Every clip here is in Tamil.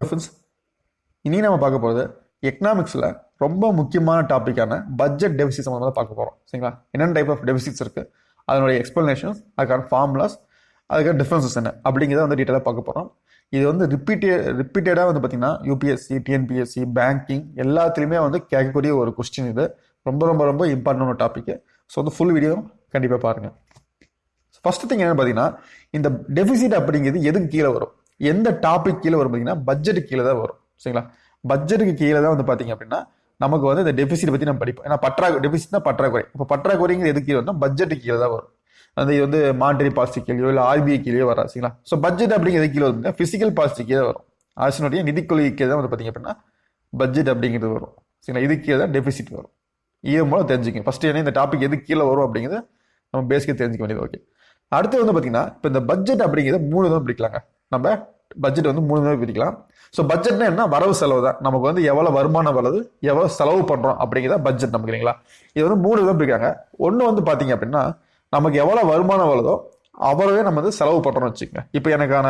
ஃப்ரெண்ட்ஸ், இனி நம்ம பார்க்க போகிறது எக்கனாமிக்ஸில் ரொம்ப முக்கியமான டாப்பிக்கான பட்ஜெட் டெபிசிட் சம்மந்தமாக பார்க்க போகிறோம். சரிங்களா? என்னென்ன டைப் ஆஃப் டெபிசிட்ஸ் இருக்குது, அதனுடைய எக்ஸ்பிளனேஷன்ஸ், அதுக்கான ஃபார்முலாஸ், அதுக்கான டிஃப்ரென்சஸ் என்ன அப்படிங்கிறத வந்து டீட்டெயிலாக பார்க்க போகிறோம். இது வந்து ரிப்பீட்டடாக வந்து பார்த்தீங்கன்னா யூபிஎஸ்சி, டிஎன்பிஎஸ்சி, பேங்கிங் எல்லாத்துலேயுமே வந்து கேட்கக்கூடிய ஒரு கொஸ்டின். இது ரொம்ப ரொம்ப ரொம்ப இம்பார்ட்டன்டான டாப்பிக்கு. ஸோ வந்து ஃபுல் வீடியோ கண்டிப்பாக பாருங்கள். ஃபர்ஸ்ட் திங் என்னென்னு பார்த்தீங்கன்னா, இந்த டெபிசிட் அப்படிங்கிறது எதுக்கு கீழே வரும், எந்த டாபிக் கீழே வரும் பார்த்தீங்கன்னா பட்ஜெட்டுக்கு கீழே தான் வரும். சரிங்களா? பட்ஜெட்டுக்கு கீழே தான் வந்து பார்த்தீங்க அப்படின்னா நமக்கு வந்து இந்த டெபிசிட் பற்றி நம்ம படிப்போம். ஏன்னா டெபிசிட்னா பற்றாக்குறை. இப்போ பற்றாக்குறைங்கிறது எதுக்கு கீழே வரும், பட்ஜெட்டுக்கு கீழே தான் வரும். அது வந்து மானிட்டரி பாலிசி கீழே இல்லை ஆர்பிஐ கீழே வராது. சரிங்களா? ஸோ பட்ஜெட் அப்படிங்கிறது கீழே வரும், பிசிக்கல் பாலிசி கீழே வரும். அரசினுடைய நிதி கொள்கை கீழே தான் வந்து பார்த்தீங்க அப்படின்னா பட்ஜெட் அப்படிங்கிறது வரும். சரிங்களா? இது கீழே தான் டெபிசிட் வரும். இது மூலம் தெரிஞ்சுக்கங்க. ஃபர்ஸ்ட் என்ன இந்த டாபிக் எது கீழே வரும் அப்படிங்கிறது நம்ம பேசிக்காக தெரிஞ்சுக்க வேண்டியது. ஓகே, அடுத்து வந்து பார்த்தீங்கன்னா இப்போ இந்த பட்ஜெட் அப்படிங்கிறது 3 தான் பிரிக்கலாங்க. நம்ம பட்ஜெட் வந்து 3 தான் பிரிக்கலாம். ஸோ பட்ஜெட்னா என்ன, வரவு செலவு தான். நமக்கு வந்து எவ்வளோ வருமானம் வருது, எவ்வளோ செலவு பண்ணுறோம் அப்படிங்கிறத பட்ஜெட் நமக்கு. இல்லைங்களா? இது வந்து 3 தான் பிரிக்காங்க. ஒன்று வந்து பார்த்தீங்க அப்படின்னா நமக்கு எவ்வளோ வருமானம் வருதோ அவ்வளவே நம்ம வந்து செலவு பண்ணுறோம்னு வச்சுக்கோங்க. இப்போ எனக்கான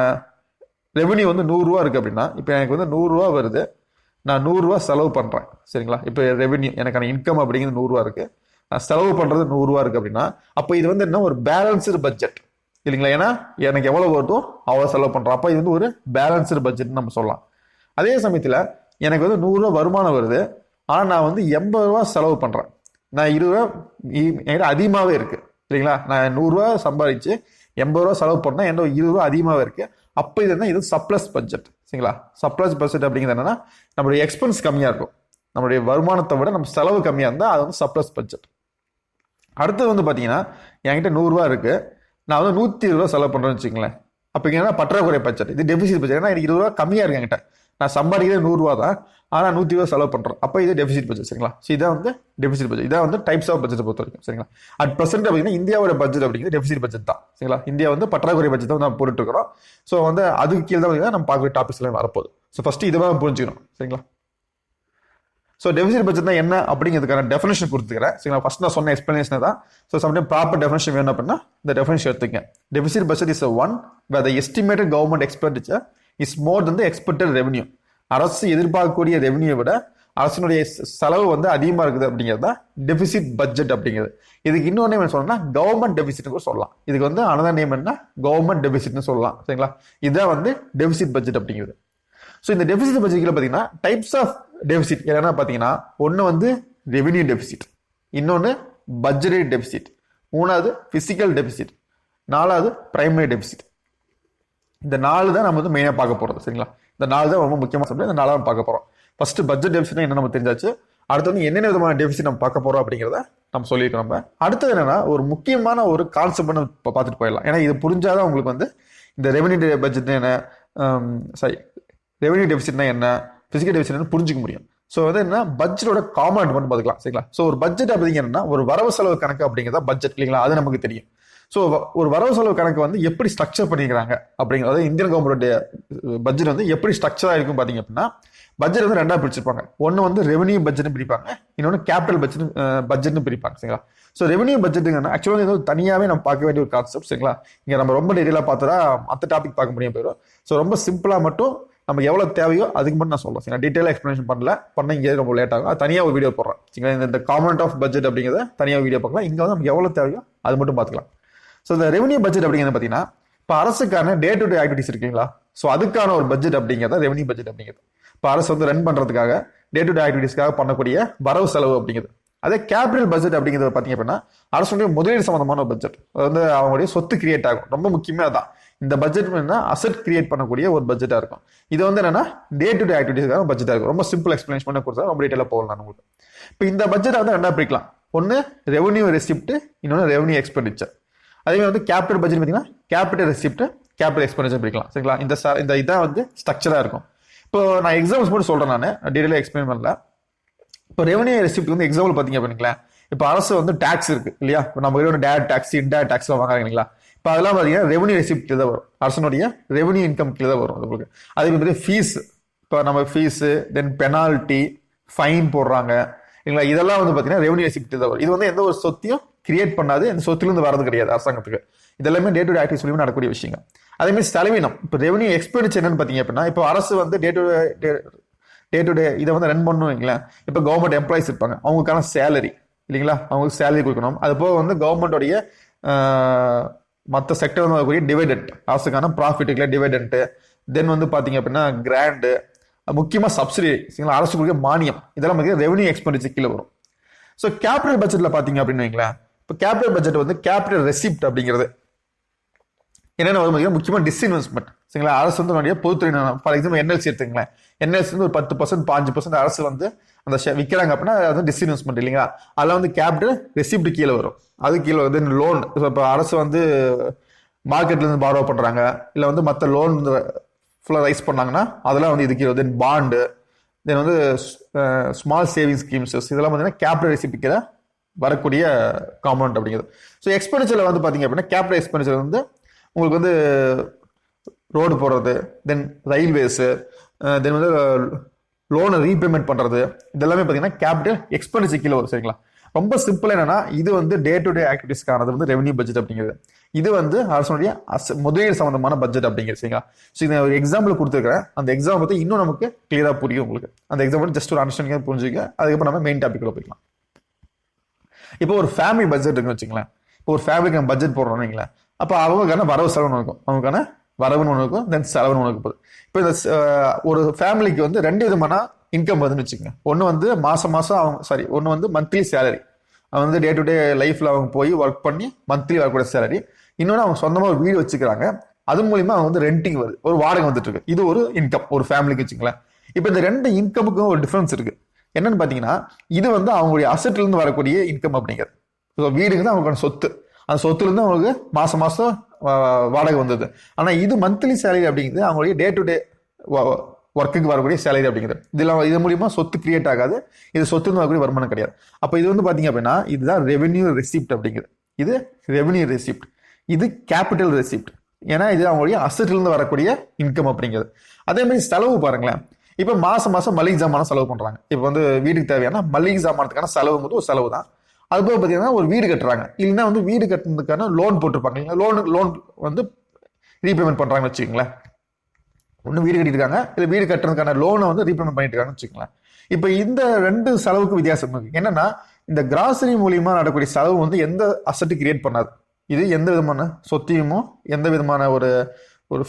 ரெவன்யூ வந்து 100 ரூபா இருக்குது அப்படின்னா, இப்போ எனக்கு வந்து 100 ரூபா வருது, நான் 100 ரூபா செலவு பண்ணுறேன். சரிங்களா? இப்போ ரெவன்யூ எனக்கான இன்கம் அப்படிங்கிறது 100 ரூபா இருக்குது, நான் செலவு பண்ணுறது 100 ரூபா இருக்குது அப்படின்னா, அப்போ இது வந்து என்ன, ஒரு பேலன்ஸ்டு பட்ஜெட் இல்லைங்களா? ஏன்னா எனக்கு எவ்வளோ வருதோ அவ்வளோ செலவு பண்ணுறோம். அப்போ இது வந்து ஒரு பேலன்ஸ்டு பட்ஜெட்னு நம்ம சொல்லலாம். அதே சமயத்தில் எனக்கு வந்து 100 ரூபா வருமானம் வருது, ஆனால் நான் வந்து 80 ரூபா செலவு பண்ணுறேன். நான் 20 ரூபா என்கிட்ட அதிகமாகவே இருக்குது. சரிங்களா? நான் 100 ரூபா சம்பாதிச்சு 80 ரூபா செலவு பண்ணால் என்னோட 20 ரூபா அதிகமாகவே இருக்குது. அப்போ இது என்ன, இது சப்ளஸ் பட்ஜெட். சரிங்களா? சப்ளஸ் பட்ஜெட் அப்படிங்கிறது என்னன்னா, நம்மளுடைய எக்ஸ்பென்ஸ் கம்மியாக இருக்கும், நம்மளுடைய வருமானத்தை விட நம்ம செலவு கம்மியாக இருந்தால் அது வந்து சப்ளஸ் பட்ஜெட். அடுத்தது வந்து பார்த்தீங்கன்னா என்கிட்ட 100 ரூபா இருக்குது, நான் வந்து 120 ரூபா செலவு பண்ணுறேன்னு வச்சுங்களேன். அப்போ இங்கே பற்றாக்குறை பட்ஜெட், இது டெபிசிட் பட்ஜெட். ஏன்னா எனக்கு 20 ரூபா கம்மியாக இருக்கு என்கிட்ட, நான் சம்பாதிக்கிறது 100 ரூபா தான், ஆனால் 120 ரூபா செலவு பண்ணுறேன். அப்போ இது டெபிசிட் பட்ஜெட். சரிங்களா? ஸோ இதான் வந்து டெபிசிட் பட்ஜெட். இதான் வந்து டைப்ஸ் ஆஃப் பட்ஜெட் பொறுத்த வரைக்கும். சரிங்களா? அட் ப்ரெசென்ட் பார்த்தீங்கன்னா இந்தியாவோட பட்ஜெட் அப்படிங்கிறது டெபிசிட் பட்ஜெட் தான். சரிங்களா? இந்தியா வந்து பற்றாக்குறை பட்ஜெட் தான் நம்ம போட்டுட்டு இருக்கிறோம். ஸோ வந்து அதுக்கு கீழே தான் பார்த்தீங்கன்னா நம்ம பார்க்குற டாபிக்ஸ் எல்லாம் வரப்போகுது. ஸோ ஃபர்ஸ்ட் இதை தான் புரிஞ்சுக்கணும். சரிங்களா? ஸோ டெபிசிட் பட்ஜெட் தான் என்ன அப்படிங்கிறதுக்கான டெஃபினேஷன் கொடுத்துக்கிறேன். சரிங்களா? ஃபர்ஸ்ட் நான் சொன்ன எக்ஸ்பிளனேஷன் தான். ஸோ சம்டைம் ப்ராப்பர் டெஃபினேஷன் வேணும் அப்படின்னா இந்த டெஃபினேஷன் எடுத்துக்கங்க. Deficit budget is one where the estimated government expenditure is more than the expected revenue. அரசு எதிர்பார்க்கக்கூடிய ரெவன்யூ விட அரசினுடைய செலவு வந்து அதிகமாக இருக்குது அப்படிங்கிறது தான் டெபிசிட் பட்ஜெட் அப்படிங்கிறது. இதுக்கு இன்னொரு நேம் சொல்லணும்னா கவர்மெண்ட் டெபிசிட்னு கூட சொல்லலாம். இதுக்கு வந்து அனதர் நேம் என்ன, கவர்மெண்ட் டெபிசிட்னு சொல்லலாம். சரிங்களா? இதுதான் வந்து டெபிசிட் பட்ஜெட் அப்படிங்கிறது. ஸோ இந்த டெபிசிட் பட்ஜெட்டில் பார்த்தீங்கன்னா டைப்ஸ் ஆஃப் டெபிசிட் என்னன்னா பார்த்தீங்கன்னா, ஒன்று வந்து ரெவென்யூ டெபிசிட், இன்னொன்று பட்ஜெட்டரி டெபிசிட், மூணாவது பிசிக்கல் டெபிசிட், நாலாவது பிரைமரி டெபிசிட். இந்த 4 தான் நம்ம வந்து மெயினாக பார்க்க போகிறது. சரிங்களா? இந்த 4 தான் ரொம்ப முக்கியமாக சொல்லி இந்த 4 பார்க்க போகிறோம். ஃபர்ஸ்ட் பட்ஜெட் டெபிசிட் என்ன நம்ம தெரிஞ்சாச்சு. அடுத்து வந்து என்னென்ன விதமான டெபிசிட் நம்ம பார்க்க போகிறோம் அப்படிங்கிறத நம்ம சொல்லியிருக்கோம். நம்ம அடுத்தது என்னன்னா, ஒரு முக்கியமான ஒரு கான்செப்ட்னு இப்போ பார்த்துட்டு போயிடலாம். ஏன்னா இது புரிஞ்சாதான் உங்களுக்கு வந்து இந்த ரெவென்யூ பட்ஜெட் என்ன, ரெவென்யூ டெபிசிட்னா என்ன, பிசிக்கல் டெபிசிட் புரிஞ்சுக்க முடியும். ஸோ வந்து என்ன, பட்ஜெட்டோட காமன் மட்டும் பார்த்துக்கலாம். சரிங்களா? ஸோ ஒரு பட்ஜெட் அப்படிங்கன்னா ஒரு வரவு செலவு கணக்கு அப்படிங்கிறதா பட்ஜெட். இல்லைங்களா? அது நமக்கு தெரியும். ஸோ ஒரு வரவு செலவு கணக்கு வந்து எப்படி ஸ்ட்ரக்சர் பண்ணிக்கிறாங்க அப்படிங்கிறது, இந்தியன் கவர்மெண்ட்டோட பட்ஜெட் வந்து எப்படி ஸ்ட்ரக்சராக இருக்கும் பார்த்தீங்க அப்படின்னா, பட்ஜெட் வந்து 2ஆக பிரிச்சிருப்பாங்க. ஒன்று வந்து ரெவென்யூ பட்ஜெட்னு பிரிப்பாங்க, இன்னொன்று கேபிட்டல் பட்ஜெட்னு பிரிப்பாங்க. சரிங்களா? ஸோ ரெவென்யூ பட்ஜெட்டுங்கன்னா ஆக்சுவலாக இது தனியாகவே நம்ம பார்க்க வேண்டிய ஒரு கான்செப்ட். சரிங்களா? இங்கே நம்ம ரொம்ப டீட்டெயிலாக பார்த்தா மற்ற டாபிக் பார்க்க முடியும் போயிடும். ஸோ ரொம்ப சிம்பிளாக மட்டும் நமக்கு எவ்வளோ தேவையோ அதுக்கு மட்டும் நான் சொல்கிறேன். சரிங்களா? டீட்டெயிலாக எக்ஸ்பிளேஷன் பண்ண இங்கே ரொம்ப லேட் ஆகும். அது தனியாக ஒரு வீடியோ போடுறேன். சரிங்களா? இந்த காம்பனன்ட் ஆஃப் பட்ஜெட் அப்படிங்கிறத தனியாக வீடியோ பார்க்கலாம். இங்கே வந்து நமக்கு எவ்வளோ தேவையோ அது மட்டும் பார்த்துக்கலாம். ஸோ இந்த ரெவென்யூ பட்ஜெட் அப்படிங்கிறது பார்த்தீங்கன்னா, இப்போ அரசுக்கான டே டு டே ஆக்டிவிட்டிஸ் இருக்குங்களா, ஸோ அதுக்கான ஒரு பட்ஜெட் அப்படிங்கிறத ரெவென்யூ பட்ஜெட் அப்படிங்கிறது. இப்போ அரசு வந்து ரன் பண்ணுறதுக்காக டே டு டே ஆக்டிவிட்டிஸ்க்காக பண்ணக்கூடிய வரவு செலவு அப்படிங்கிறது. அதே கேபிட்டல் பட்ஜெட் அப்படிங்கிறது பார்த்தீங்க அப்படின்னா, அரசுடைய முதலீடு சம்பந்தமான ஒரு பட்ஜெட். அது வந்து அவங்களுடைய சொத்து கிரியேட் ஆகும். ரொம்ப முக்கியமாக தான் இந்த பட்ஜெட் என்ன, அசெட் கிரியேட் பண்ணக்கூடிய ஒரு பட்ஜெட்டாக இருக்கும். இது வந்து என்னன்னா டே டு டே ஆக்டிவிட்டிஸ்க்காக பட்ஜெட்டாக இருக்கும். ரொம்ப சிம்பிள் எக்ஸ்பிளேஷன் பண்ண கொடுத்தா ரொம்ப டீட்டெயிலாக போகலாம் உங்களுக்கு. இப்போ இந்த பட்ஜெட்டை வந்து 2ஆக பிரிக்கலாம். ஒன்று ரெவென்யூ ரெசிப்ட், இன்னொன்று ரெவென்யூ எக்ஸ்பெண்டிச்சர். அதே மாதிரி வந்து கேபிட்டல் பட்ஜெட் பார்த்தீங்கன்னா கேபிட்டல் ரெசிப்ட், கேபிட்டல் எக்ஸ்பெண்டிச்சர் பிரிக்கலாம். சரிங்களா? இந்த இதான் வந்து ஸ்ட்ரக்சராக இருக்கும். இப்போ நான் எக்ஸாம்பிள்ஸ் மட்டும் சொல்கிறேன், நான் டீட்டெயிலாக எக்ஸ்பிளைன் பண்ணல. இப்போ ரெவென்யூ ரெசிப்ட் வந்து எக்ஸாம்பிள் பார்த்தீங்க அப்படிங்களா, இப்போ அரசு வந்து டேக்ஸ் இருக்கு இல்லையா, இப்போ நம்ம டேரக்ட் டேக்ஸ், இன்டைரக்ட் டேக்ஸ்லாம் வாங்குறாங்க இல்லைங்களா, இப்போ அதெல்லாம் பார்த்தீங்கன்னா ரெவென்யூ ரெசிப்ட் கீழே தான் வரும், அரசனுடைய ரெவென்யூ இன்கம் கீழே தான் வரும் உங்களுக்கு. அதே மாதிரி ஃபீஸ், இப்போ நம்ம ஃபீஸு, தென் பெனால்ட்டி, ஃபைன் போடுறாங்க இல்லைங்களா, இதெல்லாம் வந்து பார்த்தீங்கன்னா ரெவென்யூ ரெசிப்ட் தான் வரும். இது வந்து எந்த ஒரு சொத்தையும் கிரியேட் பண்ணாது, இந்த சொத்துலேருந்து வரது கிடையாது அரசாங்கத்துக்கு. இதெல்லாமே டே டு டே ஆக்டிவிட்டிஸ் மூலியமா நடக்கக்கூடிய விஷயங்கள். அதே மாதிரி செலவினம், இப்போ ரெவன்யூ எக்ஸ்பெண்டிச்சர் என்னன்னு பார்த்தீங்க அப்படின்னா, இப்போ அரசு வந்து டே டு டே இதை வந்து ரன் பண்ணணும் இல்லைங்களா. இப்போ கவர்மெண்ட் எம்ப்ளாயிஸ் இருப்பாங்க, அவங்களுக்கான சேலரி இல்லைங்களா, அவங்களுக்கு சேலரி கொடுக்கணும். அது போக வந்து கவர்மெண்டோடைய மற்ற செக்டர் வந்து வரக்கூடிய டிவைடெண்ட், அரசுக்கான ப்ராஃபிட்டுக்குள்ள டிவைடெண்ட்டு, தென் வந்து பார்த்தீங்க அப்படின்னா கிராண்டு, முக்கியமாக சப்சிடி சரிங்களா, அரசு கொடுக்க மானியம், இதெல்லாம் பார்த்தீங்கன்னா ரெவன்யூ எக்ஸ்பெண்டிச்சர் கீழே வரும். ஸோ கேபிட்டல் பட்ஜெட்டில் பார்த்தீங்க அப்படின்னு வைங்களேன், இப்போ கேபிட்டல் பட்ஜெட் வந்து கேபிட்டல் ரெசிப்ட் அப்படிங்கிறது என்னென்ன வரும் பார்த்தீங்கன்னா, முக்கியமாக டிஸ்இன்வெஸ்ட்மெண்ட் சரிங்களா. அரசு வந்து பொதுத்துறை, ஃபார் எக்ஸாம்பிள் என்எல்சி எடுத்துங்களேன், என்எல்சி வந்து ஒரு 10% 5% அரசு வந்து அந்த விற்கிறாங்க அப்படின்னா அது வந்து டிஸ்இன்வெஸ்ட்மெண்ட் இல்லைங்களா. அதில் வந்து கேபிட்டல் ரெசிப்ட் கீழே வரும். அது கீழே வந்து லோன், இப்போ அரசு வந்து மார்க்கெட்லேருந்து பாரோ பண்ணுறாங்க, இல்லை வந்து மற்ற லோன் ஃபுல்லாக ரைஸ் பண்ணாங்கன்னா அதெல்லாம் வந்து இது கீழே. தென் பாண்டு, தென் வந்து ஸ்மால் சேவிங் ஸ்கீம்ஸஸ், இதெல்லாம் பார்த்தீங்கன்னா கேபிட்டல் ரெசிப்ட் கீழே வரக்கூடிய காம்பனண்ட் அப்படிங்கிறது. ஸோ எக்ஸ்பெண்டிச்சரில் வந்து பார்த்தீங்க அப்படின்னா கேபிட்டல் எக்ஸ்பெண்டிச்சர் வந்து உங்களுக்கு வந்து ரோடு போடுறது, தென் ரயில்வேஸு, தென் வந்து லோனை ரீபேமெண்ட் பண்ணுறது, இதெல்லாமே பார்த்தீங்கன்னா கேபிட்டல் எக்ஸ்பெண்டிச்சர் கீழே வரும் சரிங்களா. ரொம்ப சிம்பிள் என்னன்னா, இது வந்து டே டு டே ஆக்டிவிட்டிஸ்க்கானது வந்து ரெவன்யூ பட்ஜெட் அப்படிங்கிறது. இது வந்து அரசுடைய முதலீடு சம்பந்தமான பட்ஜெட் அப்படிங்கிறது சரிங்களா. ஸோ இதை ஒரு எக்ஸாம்பிள் கொடுத்துருக்கிறேன், அந்த எக்ஸாம்பிள் பற்றி இன்னும் நமக்கு கிளியராக புரியும் உங்களுக்கு. அந்த எக்ஸாம்பிள் ஜஸ்ட் ஒரு அண்டர்ஸ்டாண்டிங்காக புரிஞ்சுக்க, அதுக்கப்புறம் நம்ம மெயின் டாபிக் போய்க்கலாம். இப்போ ஒரு ஃபேமிலி பட்ஜெட் இருக்குன்னு வச்சுங்களேன். இப்போ ஒரு ஃபேமிலிக்கு நம்ம பட்ஜெட் போடுறோம்னு வைங்களேன், அப்போ அவங்களுக்கான வரவு செலவுன்னு இருக்கும், அவங்களுக்கான வரவுன்னு ஒன்று இருக்கும், தென் செலவுன்னு ஒன்று இருக்கும். இப்போ இந்த ஒரு ஃபேமிலிக்கு வந்து 2 விதமான இன்கம் வருதுன்னு வச்சுக்கோங்க. ஒன்று வந்து மாதம் அவங்க ஒன்று வந்து மந்த்லி சேலரி, அவங்க வந்து டே டு டே லைஃப்பில் அவங்க போய் ஒர்க் பண்ணி மந்த்லி வரக்கூடிய சேலரி. இன்னொன்று அவங்க சொந்தமாக ஒரு வீடு வச்சுக்கிறாங்க, அது மூலிமா அவங்க வந்து ரெண்டிங் வருது, ஒரு வாடகை வந்துட்டு இருக்கு. இது ஒரு இன்கம் ஒரு ஃபேமிலிக்கு வச்சுங்களேன். இப்போ இந்த 2 இன்கமுக்கும் ஒரு டிஃபரன்ஸ் இருக்கு. என்னன்னு பார்த்தீங்கன்னா, இது வந்து அவங்களுடைய அசட்லேருந்து வரக்கூடிய இன்கம் அப்படிங்கிறது. ஸோ வீடுக்கு தான் அவங்களுக்கான சொத்து, அந்த சொத்துலேருந்து அவங்களுக்கு மாதம் வாடகை வந்தது. ஆனால் இது மந்த்லி சேலரி அப்படிங்கிறது அவங்களுடைய டே டு டே ஒர்க்குக்கு வரக்கூடிய சேலரி அப்படிங்கிறது. இது மூலியமா சொத்து கிரியேட் ஆகாது, இது சொத்து வரக்கூடிய வருமானம் கிடையாது. அப்போ இது வந்து பார்த்தீங்க அப்படின்னா இதுதான் ரெவென்யூ ரெசிப்ட் அப்படிங்கிறது. இது ரெவென்யூ ரெசிப்ட், இது கேபிட்டல் ரெசிப்ட். ஏன்னா இது அவங்களுடைய அசட்லேருந்து வரக்கூடிய இன்கம் அப்படிங்கிறது. அதே மாதிரி செலவு பாருங்களேன், இப்போ மாதம் மளிகை ஜாமான செலவு பண்ணுறாங்க. இப்போ வந்து வீட்டுக்கு தேவையான மளிகை ஜாமானத்துக்கான செலவு ஒரு செலவு தான். அதுபோக பார்த்தீங்கன்னா ஒரு வீடு கட்டுறாங்க, இல்லைன்னா வந்து வீடு கட்டுறதுக்கான லோன் போட்டிருப்பாங்க, லோன் வந்து ரீபேமெண்ட் பண்ணுறாங்கன்னு வச்சுக்கோங்களேன். ஒன்று வீடு கட்டிருக்காங்க, இல்லை வீடு கட்டுறதுக்கான லோனை வந்து ரீபேமெண்ட் பண்ணிட்டு இருக்காங்கன்னு வச்சுக்கோங்களேன். இப்போ இந்த 2 செலவுக்கு வித்தியாசம் இருக்கு. என்னன்னா, இந்த கிராசரி மூலியமா நடக்கக்கூடிய செலவு வந்து எந்த அசட்டு கிரியேட் பண்ணாது, இது எந்த விதமான சொத்தையுமோ எந்த விதமான ஒரு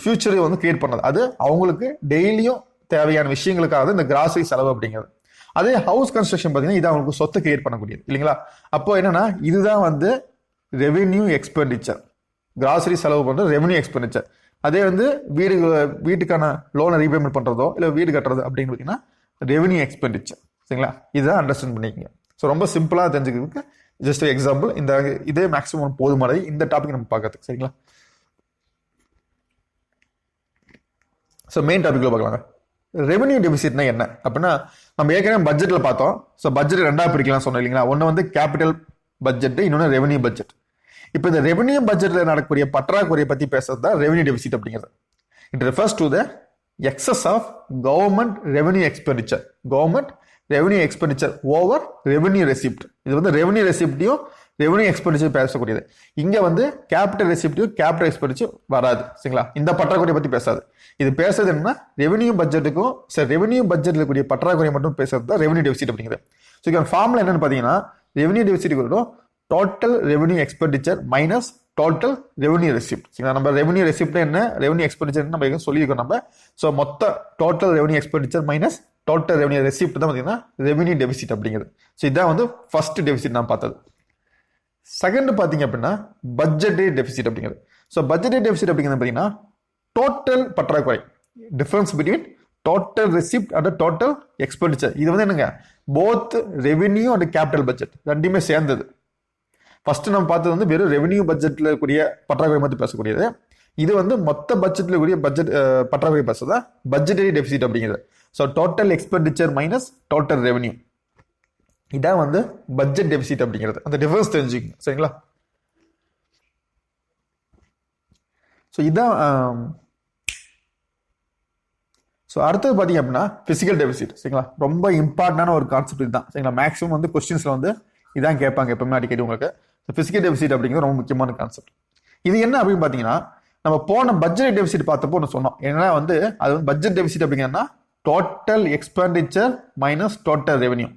ஃபியூச்சரையும் வந்து கிரியேட் பண்ணாது. அது அவங்களுக்கு டெய்லியும் தேவையான விஷயங்களுக்காக இந்த கிராசரி செலவு அப்படிங்கிறது. அதே ஹவுஸ் கன்ஸ்ட்ரக்ஷன் பார்த்தீங்கன்னா இது அவங்களுக்கு சொத்தை கிரியேட் பண்ணக்கூடியது இல்லைங்களா. அப்போ என்னன்னா, இதுதான் வந்து ரெவென்யூ எக்ஸ்பெண்டிச்சர். கிராசரி செலவு பண்ணுறது ரெவென்யூ எக்ஸ்பெண்டிச்சர். அதே வந்து வீட்டுக்கான லோனை ரீபேமெண்ட் பண்ணுறதோ இல்லை வீடு கட்டுறது அப்படின்னு பார்த்தீங்கன்னா ரெவென்யூ எக்ஸ்பெண்டிச்சர் சரிங்களா. இதுதான் அண்டர்ஸ்டாண்ட் பண்ணிக்கங்க. ஸோ ரொம்ப சிம்பிளாக தெரிஞ்சுக்கிறதுக்கு ஜஸ்ட் எக்ஸாம்பிள், இதே மேக்ஸிமம் போதுமானது இந்த டாபிக் நம்ம பார்க்கறதுக்கு சரிங்களா. ஸோ மெயின் டாபிக்ல பார்க்கலாங்க. ரெவென்யூ டெபிசிட்னா என்ன அப்படின்னா, நம்ம ஏற்கனவே பட்ஜெட்ல பார்த்தோம். ஸோ பட்ஜெட் 2ஆக பிரிக்கலாம் சொன்னோம் இல்லைங்களா. ஒன்று வந்து கேபிட்டல் பட்ஜெட், இன்னொன்று ரெவென்யூ பட்ஜெட். இப்போ இந்த ரெவென்யூ பட்ஜெட்ல நடக்கக்கூடிய பற்றாக்குறையை பத்தி பேசுறது தான் ரெவென்யூ டெபிசிட் அப்படிங்கிறது. It refers to the excess of government revenue expenditure, over revenue receipt. இது வந்து ரெவென்யூ ரெசிப்டையும் ரெவென்யூ எக்ஸ்பெண்டிச்சர் பேசக்கூடியது. இங்க வந்து கேபிட்டல் ரெசிப்டையும் கேபிட்டல் எக்ஸ்பெண்டிச்சர் வராது சரிங்களா. இந்த பற்றாக்குறையை பத்தி பேசாது. இது பேசுறது என்னன்னா ரெவென்யூ பட்ஜெட்டுக்கும் ரெவென்யூ பட்ஜெட்ல கூடிய பற்றாக்குறை மட்டும் பேசுறது தான் ரெவென்யூ டெபிசிட் அப்படிங்கிறது. ஸோ இதுக்கான ஃபார்முலா என்னன்னு பார்த்தீங்கன்னா, revenue deficit total revenue expenditure minus total revenue receipt சரிங்களா. நம்ம ரெவென்யூ ரெசிப்ட் என்ன, ரெவென்யூ எக்ஸ்பெண்டிச்சர் நம்ம சொல்லியிருக்கோம் நம்ம. ஸோ மொத்த total revenue expenditure minus total revenue receipt தான் பார்த்தீங்கன்னா ரெவென்யூ டெபிசிட் அப்படிங்கிறது. ஸோ இதான் வந்து ஃபர்ஸ்ட் டெபிசிட் நான் பார்த்தது. செகண்ட் பார்த்தீங்க அப்படின்னா பட்ஜெட்டரி டெபிசிட் அப்படிங்கிறது. ஸோ பட்ஜெட்டரி டெபிசிட் அப்படிங்கிறது பார்த்தீங்கன்னா டோட்டல் பற்றாக்குறை, difference between total receipt and total expenditure. இது வந்து என்னங்க, both revenue and capital budget ரெண்டுமே சேர்ந்தது. ஃபர்ஸ்ட் நம்ம பார்த்தது வந்து வெறும் ரெவென்யூ பட்ஜெட்ல கூடிய பற்றாக்குறை மட்டும் பேசக்கூடியது. இது வந்து மொத்த பட்ஜெட்ல கூடிய பட்ஜெட் பற்றாக்குறை பேசுறதா பட்ஜெட்டரி டெபிசிட் அப்படிங்கிறது. So total expenditure minus total revenue, இதான் வந்து பட்ஜெட் டெபிசிட் அப்படிங்கிறது. அந்த டிஃபரன்ஸ் தெரிஞ்சுக்கங்க சரிங்களா. ஸோ இதான். ஸோ அடுத்தது பார்த்தீங்க அப்படின்னா பிசிக்கல் டெபிசிட் சரிங்களா. ரொம்ப இம்பார்ட்டன்டான ஒரு கான்செப்ட் இதுதான் சரிங்களா. மேக்ஸிமம் வந்து கொஸ்டின்ஸ்ல வந்து இதான் கேட்பாங்க எப்பவுமே அடிக்கடி உங்களுக்கு. பிசிக்கல் டெபிசிட் அப்படிங்கிறது ரொம்ப முக்கியமான கான்செப்ட். இது என்ன அப்படின்னு பார்த்தீங்கன்னா, நம்ம போன பட்ஜெட் டெபிசிட் பார்த்தப்போ ஒன்று சொன்னோம். ஏன்னா வந்து அது வந்து பட்ஜெட் டெபிசிட் அப்படிங்கன்னா total expenditure minus total revenue.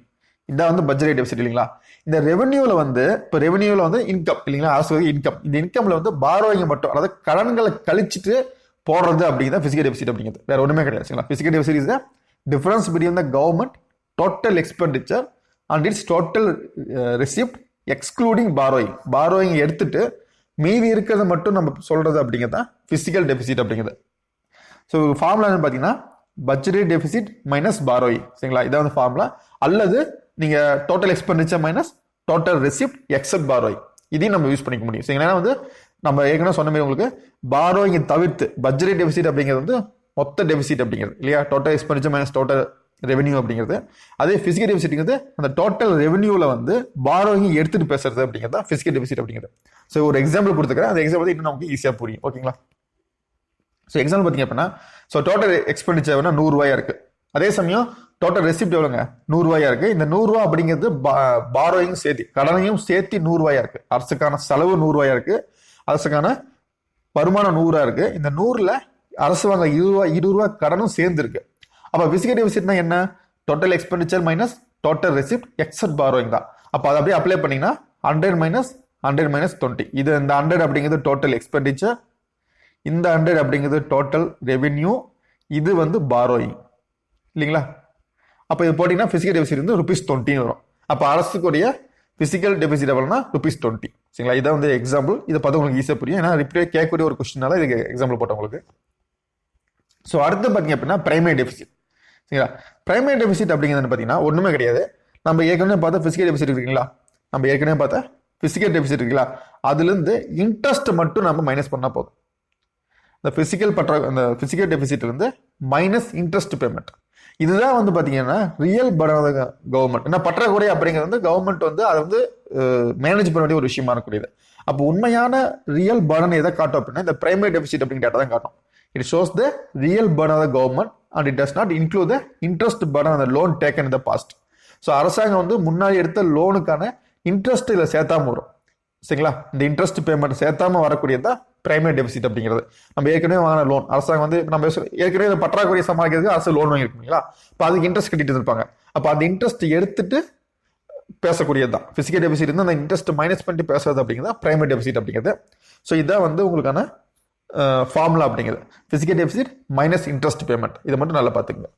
இதான் வந்து பட்ஜெட் டெபிசிட் இல்லைங்களா. இந்த ரெவன்யூல வந்து இப்போ ரெவன்யூல வந்து இன்கம் இல்லைங்களா, அரசு இன்கம். இந்த இன்கம்ல வந்து பாரோயிங் மட்டும், அதாவது கடன்களை கழிச்சிட்டு போடுறது அப்படிங்கிறத பிசிக்கல் டெபிசிட் அப்படிங்கிறது. வேற ஒண்ணுமே கிடையாது. Physical deficit is the difference between the government total expenditure and it's total receipt excluding borrowing. Borrowing எடுத்துட்டு மீதி இருக்கிறத மட்டும் நம்ம சொல்றது அப்படிங்கிறது தான் பிசிக்கல் டெபிசிட் அப்படிங்கிறது. ஸோ ஃபார்முலா பார்த்தீங்கன்னா பட்ஜெட் டெபிசிட் மைனஸ் பாரோயிங். சரிங்களா, இதான் வந்து ஃபார்முலா. அல்லது நீங்க total expenditure minus total receipt accept borrowing, இதையும் நம்ம யூஸ் பண்ணிக்க முடியும். சரிங்களா, வந்து நம்ம ஏற்கனவே சொன்ன மாதிரி உங்களுக்கு பாரோயிங் தவிர்த்து பட்ஜெட் டெபிசிட் அப்படிங்கிறது வந்து மொத்த டெபிசிட் அப்படிங்கிறது இல்லையா, total expenditure minus total revenue அப்படிங்கிறது. அதே பிசிக்கல் டெபிசிட்ங்கிறது அந்த டோட்டல் ரெவன்யூல வந்து பாரோயிங் எடுத்துட்டு பேசுறது அப்படிங்கிறது தான் பிசிக்கல் டெபிசிட் அப்படிங்கிறது. ஸோ ஒரு எக்ஸாம்பிள் கொடுத்துக்கிறேன், அந்த எக்ஸாம்பிள் இன்னும் நமக்கு ஈஸியா புரியும். ஓகேங்களா. ஸோ எக்ஸாம்பிள் பார்த்தீங்க அப்படின்னா, ஸோ டோட்டல் எக்ஸ்பெண்டிச்சர் ₹100 இருக்கு. அதே சமயம் டோட்டல் ரெசிப்ட் எவ்வளோங்க, ₹100 இருக்கு. இந்த ₹100 அப்படிங்கிறது பாரோயிங் சேர்த்து, கடனையும் சேர்த்து ₹100 இருக்கு. அரசுக்கான செலவு ₹100 இருக்கு, அரசுக்கான வருமானம் ₹100 இருக்கு. இந்த 100ல அரசு வாங்க ₹20 கடனும் சேர்ந்து இருக்கு. அப்ப பிசிக்கல் டெபிசிட்னா என்ன, total expenditure minus total receipt accept borrowing தான். அப்ப அதை அப்படியே அப்ளை பண்ணீங்கன்னா 100 மைனஸ் 100 மைனஸ் 20. இது இந்த 100 அப்படிங்கிறது டோட்டல் எக்ஸ்பெண்டிச்சர், இந்த 100 அப்படிங்கிறது டோட்டல் ரெவென்யூ, இது வந்து பாரோயிங் இல்லைங்களா. அப்ப இது போட்டீங்கன்னா பிசிக்கல் டெபிசிட் வந்து ₹20 வரும். அப்ப அரசுக்குரிய பிசிக்கல் டெபிசிட் எவ்வளோனா ₹20. சரிங்களா, இதான் வந்து எக்ஸாம்பிள். இதை பார்த்து உங்களுக்கு ஈஸியாக புரியும், ஏன்னா ரிப்ளே கேட்கக்கூடிய ஒரு கொஸ்டினால இதுக்கு எக்ஸாம்பிள் போட்டேன் உங்களுக்கு. ஸோ அடுத்து பார்த்தீங்க அப்படின்னா பிரைமரி டெபிசிட். சரிங்களா, பிரைமரி டெபிசிட் அப்படிங்கிறது பார்த்தீங்கன்னா ஒன்றுமே கிடையாது. நம்ம ஏற்கனவே பார்த்தா பிசிக்கல் டெபிசிட் இருக்குங்களா, நம்ம ஏற்கனவே பார்த்தா பிசிக்கல் டெபிசிட் இருக்குங்களா, அதுலேருந்து இன்ட்ரெஸ்ட் மட்டும் நம்ம மைனஸ் பண்ணால் போதும். இந்த பிசிக்கல் டெபிசிட் இருந்து மைனஸ் இன்ட்ரெஸ்ட் பேமெண்ட், இதுதான் வந்து பாத்தீங்கன்னா ரியல் பர்டன் கவர்மெண்ட். ஏன்னா பற்றாக்குறை அப்படிங்கிறது வந்து கவர்மெண்ட் வந்து அதை வந்து மேனேஜ் பண்ண வேண்டிய ஒரு விஷயமா இருக்கக்கூடியது. அப்போ உண்மையான ரியல் பர்டன் எதை காட்டும் அப்படின்னா இந்த பிரைமரி டெபிசிட் அப்படிங்கிற டேட்டா தான் காட்டும். It shows the real burden of the government and it does not include the interest burden of the loan taken in the past. So அரசாங்கம் வந்து முன்னாடி எடுத்த லோனுக்கான இன்ட்ரெஸ்ட் இதில் சேர்த்தாம வரும். சரிங்களா, இந்த இன்ட்ரெஸ்ட் பேமெண்ட் சேர்த்தாம வரக்கூடியதான் பிரைமரி டெபிசிட் அப்படிங்கிறது. நம்ம ஏற்கனவே வாங்கின லோன், அரசாங்கம் வந்து நம்ம ஏற்கனவே பற்றாக்குறையை சமாளிக்கிறதுக்கு அரசு லோன் வாங்கிருக்கீங்களா, இப்போ அதுக்கு இன்ட்ரெஸ்ட் கட்டிட்டு இருப்பாங்க. அப்போ அந்த இன்ட்ரெஸ்ட் எடுத்துட்டு பேசக்கூடியது தான் பிசிக்கல் டெபிசிட். இருந்து அந்த இன்ட்ரெஸ்ட் மைனஸ் பண்ணிட்டு பேசுறது அப்படிங்கிறது பிரைமரி டெபிசிட் அப்படிங்கிறது. ஸோ இதான் வந்து உங்களுக்கான ஃபார்முலா அப்படிங்கிறது, physical deficit minus interest payment. இதை மட்டும் நல்லா பார்த்துங்க.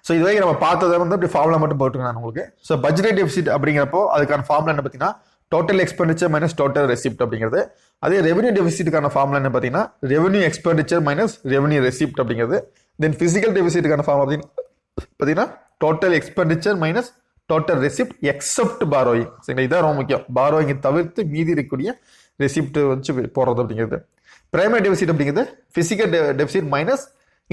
ஸோ இது வரைக்கும் நம்ம பார்த்ததை வந்து அப்படி ஃபார்முலா மட்டும் போட்டுருக்கேன் உங்களுக்கு. ஸோ பட்ஜெட் டெபிசிட் அப்படிங்கிறப்போ அதுக்கான ஃபார்முலா என்ன பார்த்தீங்கன்னா total expenditure minus total receipt அப்படிங்கிறது. அதே ரெவன்யூ டெபிசிட்டுக்கான ஃபார்முலா என்ன பார்த்தீங்கன்னா revenue expenditure minus revenue receipt அப்படிங்கிறது. தென் பிசிக்கல் டெபிசிட்டுக்கான ஃபார்முலா பார்த்தீங்கன்னா total expenditure minus total receipt accept borrowing. சரிங்களா, இதான் ரொம்ப முக்கியம். பாரோயிங் தவிர்த்து மீதி இருக்கக்கூடிய ரெசிப்ட் வச்சு போடுறது அப்படிங்கிறது. பிரைமரி டெபிசிட் அப்படிங்கிறது physical deficit minus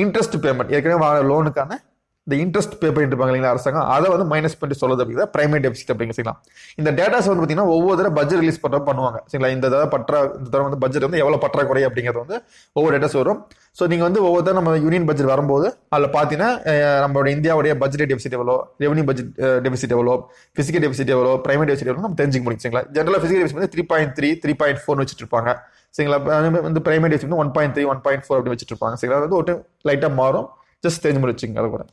interest payment, ஏற்கனவே வாங்கின லோனுக்கான இந்த இன்ட்ரெஸ்ட் பே பண்ணிட்டு இருப்பாங்க இல்லைங்களா அரசாங்கம், அதை வந்து மைனஸ் பண்ணி சொல்லுது அப்படிங்கிறத பிரைமரி டெபிசிட் அப்படிங்க. சரிங்களா, இந்த டேட்டாஸ் வந்து பார்த்தீங்கன்னா ஒவ்வொரு தடவை பட்ஜெட் ரிலீஸ் பண்ணுவாங்க. சரிங்களா, இந்த தடவை வந்து பட்ஜெட் வந்து எவ்வளோ பற்றாக்குறை அப்படிங்கிறது வந்து ஒவ்வொரு டேட்டாஸ் வரும். ஸோ நீங்கள் வந்து ஒவ்வொரு தடவை நம்ம யூனியன் பட்ஜெட் வரும்போது அதில் பார்த்தீங்கன்னா நம்மளோட இந்தியாவுடைய பட்ஜெட் டெபிசிட் எவ்வளோ, ரெவன்யூ பட்ஜெட் டெபிசிட் எவ்வளோ, பிசிக்கல் டெபிசிட் எவ்வளோ, பிரைமரி டெபிசிட் எவ்வளோ நம்ம தெரிஞ்சுக்க முடியும். சரிங்களா, ஜென்ரலாக பிசிக்கல் டெபிசிட் வந்து 3.3 3.4 வச்சுட்டு இருப்பாங்க. சரிங்களா, வந்து பிரைமரி டெபிசிட் 1.3 1.4 அப்படி வச்சுட்டு இருப்பாங்க. சரிங்களா, வந்து ஒரு லைட்டாக மாறும், ஜஸ்ட் தெரிஞ்சு முடிச்சுங்க. அது கூட